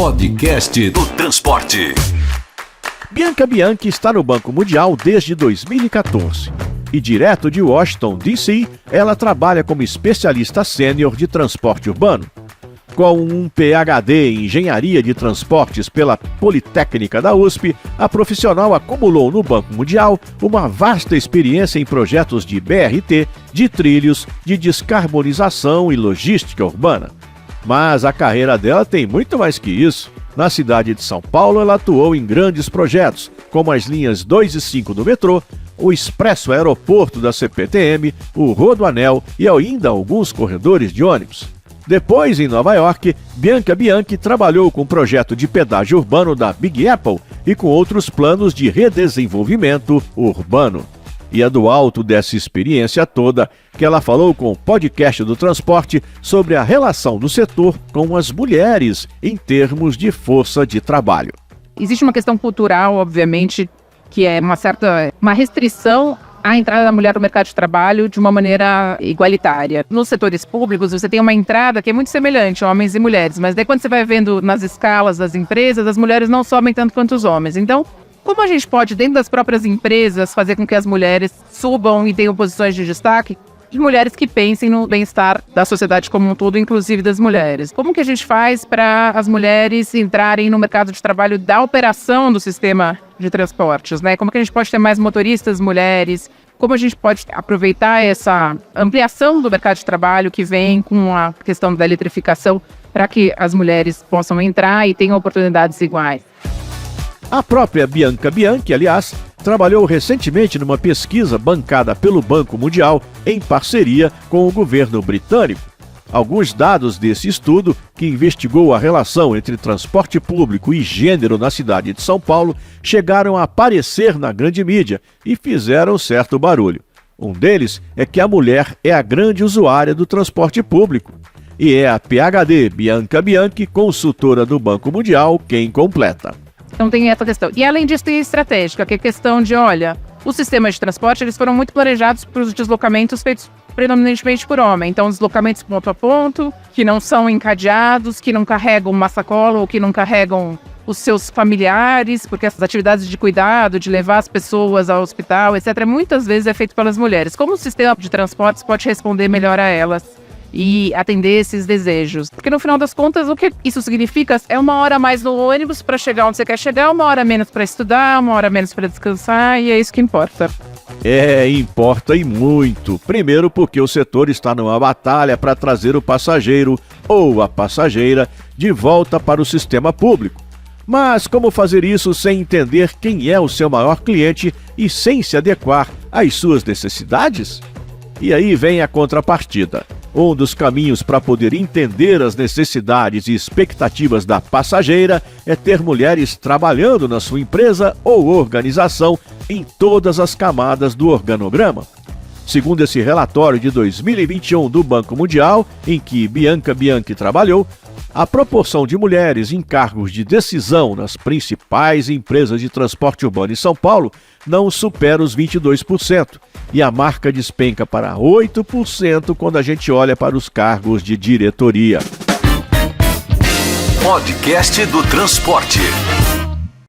Podcast do Transporte. Bianca Bianchi está no Banco Mundial desde 2014 e, direto de Washington, D.C., ela trabalha como especialista sênior de transporte urbano. Com um PhD em Engenharia de Transportes pela Politécnica da USP, a profissional acumulou no Banco Mundial uma vasta experiência em projetos de BRT, de trilhos, de descarbonização e logística urbana. Mas a carreira dela tem muito mais que isso. Na cidade de São Paulo, ela atuou em grandes projetos, como as linhas 2 e 5 do metrô, o Expresso Aeroporto da CPTM, o Rodoanel e ainda alguns corredores de ônibus. Depois, em Nova York, Bianca Bianchi trabalhou com o projeto de pedágio urbano da Big Apple e com outros planos de redesenvolvimento urbano. E é do alto dessa experiência toda que ela falou com o podcast do transporte sobre a relação do setor com as mulheres em termos de força de trabalho. Existe uma questão cultural, obviamente, que é uma restrição à entrada da mulher no mercado de trabalho de uma maneira igualitária. Nos setores públicos, você tem uma entrada que é muito semelhante, homens e mulheres, mas daí quando você vai vendo nas escalas das empresas, as mulheres não sobem tanto quanto os homens. Então, como a gente pode, dentro das próprias empresas, fazer com que as mulheres subam e tenham posições de destaque? De mulheres que pensem no bem-estar da sociedade como um todo, inclusive das mulheres. Como que a gente faz para as mulheres entrarem no mercado de trabalho da operação do sistema de transportes, né? Como que a gente pode ter mais motoristas mulheres? Como a gente pode aproveitar essa ampliação do mercado de trabalho que vem com a questão da eletrificação para que as mulheres possam entrar e tenham oportunidades iguais? A própria Bianca Bianchi, aliás, trabalhou recentemente numa pesquisa bancada pelo Banco Mundial em parceria com o governo britânico. Alguns dados desse estudo, que investigou a relação entre transporte público e gênero na cidade de São Paulo, chegaram a aparecer na grande mídia e fizeram certo barulho. Um deles é que a mulher é a grande usuária do transporte público. E é a PhD Bianca Bianchi, consultora do Banco Mundial, quem completa. Então tem essa questão. E além disso tem a estratégica, que é a questão de, os sistemas de transporte, eles foram muito planejados para os deslocamentos feitos predominantemente por homem. Então, deslocamentos ponto a ponto, que não são encadeados, que não carregam uma sacola ou que não carregam os seus familiares, porque essas atividades de cuidado, de levar as pessoas ao hospital, etc., muitas vezes é feito pelas mulheres. Como o sistema de transportes pode responder melhor a elas e atender esses desejos? Porque no final das contas, o que isso significa é 1 hora a mais no ônibus para chegar onde você quer chegar, 1 hora a menos para estudar, 1 hora a menos para descansar, e é isso que importa. Importa e muito. Primeiro porque o setor está numa batalha para trazer o passageiro ou a passageira de volta para o sistema público. Mas como fazer isso sem entender quem é o seu maior cliente e sem se adequar às suas necessidades? E aí vem a contrapartida. Um dos caminhos para poder entender as necessidades e expectativas da passageira é ter mulheres trabalhando na sua empresa ou organização em todas as camadas do organograma. Segundo esse relatório de 2021 do Banco Mundial, em que Bianca Bianchi trabalhou, a proporção de mulheres em cargos de decisão nas principais empresas de transporte urbano em São Paulo não supera os 22%, e a marca despenca para 8% quando a gente olha para os cargos de diretoria. Podcast do Transporte.